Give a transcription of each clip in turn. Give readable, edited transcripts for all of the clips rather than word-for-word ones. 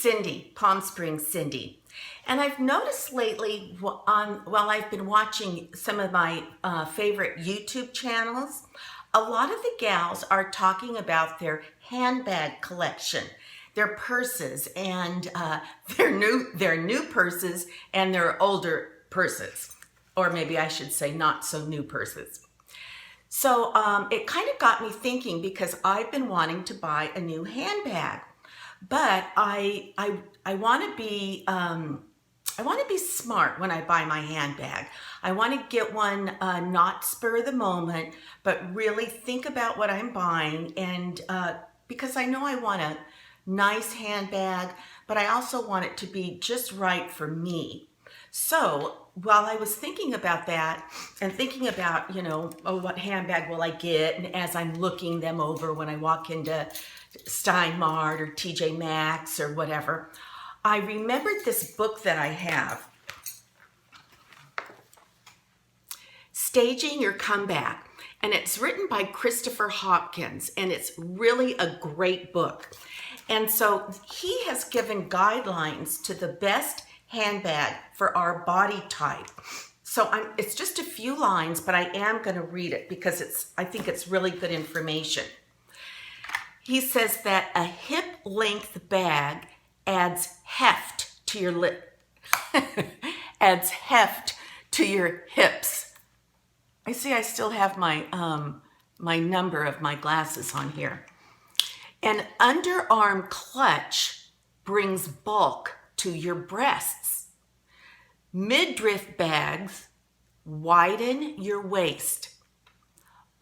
Cindy, Palm Springs Cindy. And I've noticed lately, while I've been watching some of my favorite YouTube channels, a lot of the gals are talking about their handbag collection, their purses, and their new purses and their older purses, or maybe I should say not so new purses. So it kind of got me thinking, because I've been wanting to buy a new handbag, but I want to be smart when I buy my handbag. I want to get one not spur of the moment, but really think about what I'm buying, and because I know I want a nice handbag, but I also want it to be just right for me. So while I was thinking about that and thinking about, oh, what handbag will I get? And as I'm looking them over when I walk into Stein Mart or TJ Maxx or whatever, I remembered this book that I have, Staging Your Comeback. And it's written by Christopher Hopkins, and it's really a great book. And so he has given guidelines to the best handbag for our body type. So it's just a few lines, but I am going to read it because I think it's really good information. He says that a hip-length bag adds heft to your hips. I see I still have my my number of my glasses on here. An underarm clutch brings bulk to your breasts. Midriff bags widen your waist.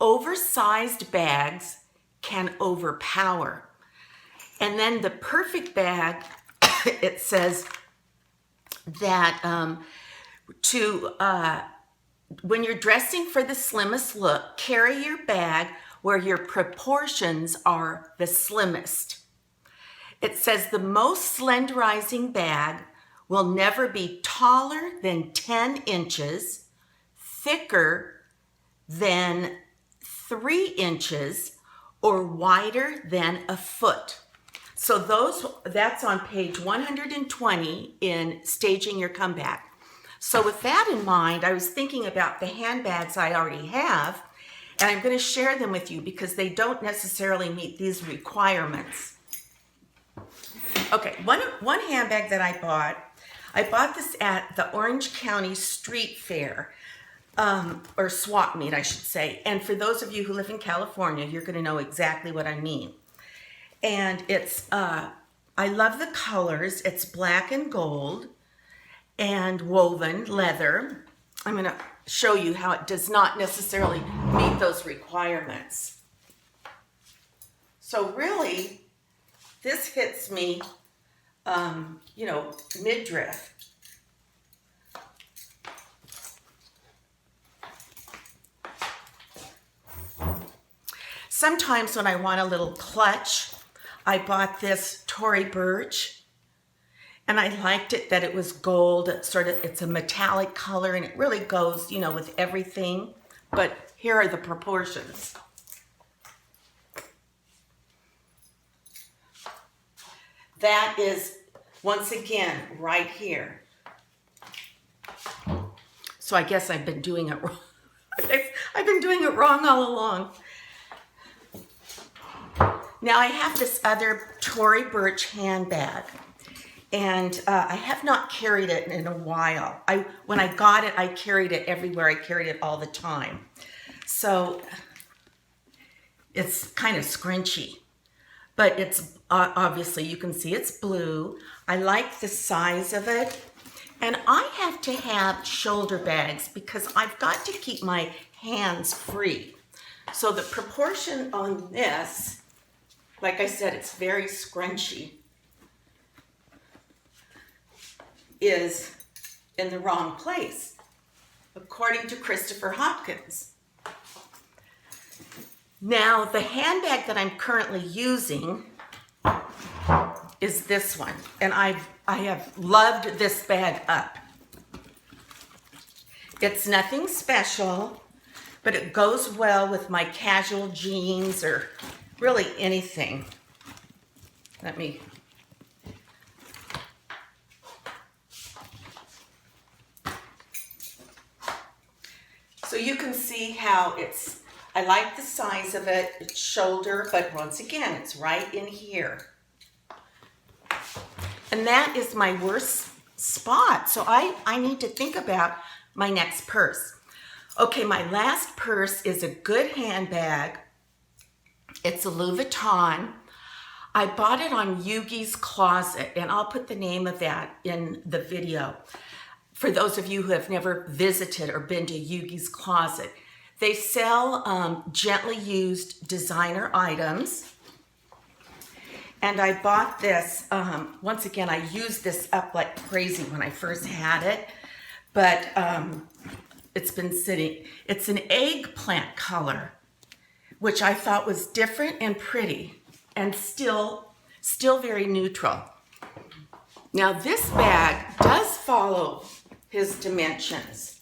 Oversized bags can overpower. And then the perfect bag, it says that when you're dressing for the slimmest look, carry your bag where your proportions are the slimmest. It says the most slenderizing bag will never be taller than 10 inches, thicker than 3 inches, or wider than a foot. So that's on page 120 in Staging Your Comeback. So with that in mind, I was thinking about the handbags I already have, and I'm going to share them with you because they don't necessarily meet these requirements. Okay, one handbag that I bought this at the Orange County Street Fair, or swap meet, I should say. And for those of you who live in California, you're going to know exactly what I mean. And it's, I love the colors. It's black and gold and woven leather. I'm going to show you how it does not necessarily meet those requirements. So really, this hits me, midriff. Sometimes when I want a little clutch, I bought this Tory Burch, and I liked it that it was gold. It's a metallic color, and it really goes, with everything. But here are the proportions. That is, once again, right here. So I guess I've been doing it wrong. I've been doing it wrong all along. Now I have this other Tory Burch handbag, and I have not carried it in a while. When I got it, I carried it everywhere. I carried it all the time. So it's kind of scrunchy, but it's obviously, you can see it's blue. I like the size of it. And I have to have shoulder bags because I've got to keep my hands free. So the proportion on this, like I said, it's very scrunchy, is in the wrong place, according to Christopher Hopkins. Now, the handbag that I'm currently using is this one, and I have loved this bag up. It's nothing special, but it goes well with my casual jeans or really anything. Let me So you can see how I like the size of it, it's shoulder, but once again, it's right in here. And that is my worst spot. So I need to think about my next purse. Okay, my last purse is a good handbag. It's a Louis Vuitton. I bought it on Yugi's Closet, and I'll put the name of that in the video. For those of you who have never visited or been to Yugi's Closet, they sell gently used designer items. And I bought this, once again, I used this up like crazy when I first had it, but it's been sitting. It's an eggplant color, which I thought was different and pretty and still very neutral. Now this bag does follow his dimensions.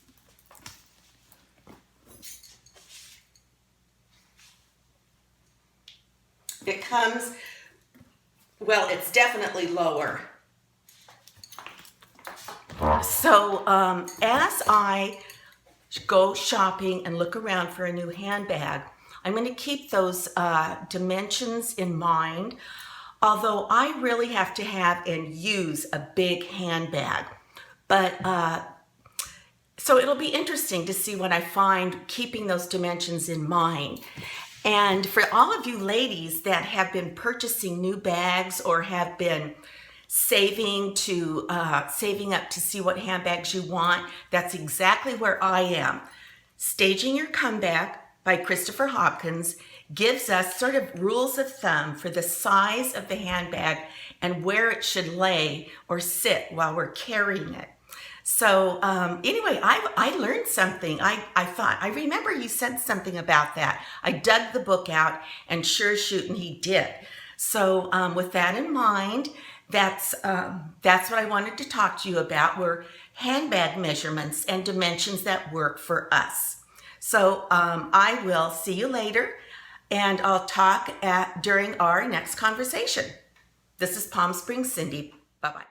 It comes, well, it's definitely lower. So as I go shopping and look around for a new handbag, I'm going to keep those dimensions in mind, although I really have to have and use a big handbag. But so it'll be interesting to see what I find keeping those dimensions in mind. And for all of you ladies that have been purchasing new bags or have been saving up to see what handbags you want, that's exactly where I am. Staging Your Comeback by Christopher Hopkins gives us sort of rules of thumb for the size of the handbag and where it should lay or sit while we're carrying it. So anyway, I learned something. I remember you said something about that. I dug the book out and sure shooting he did. So with that in mind, that's what I wanted to talk to you about, were handbag measurements and dimensions that work for us. So I will see you later, and I'll talk during our next conversation. This is Palm Springs Cindy. Bye-bye.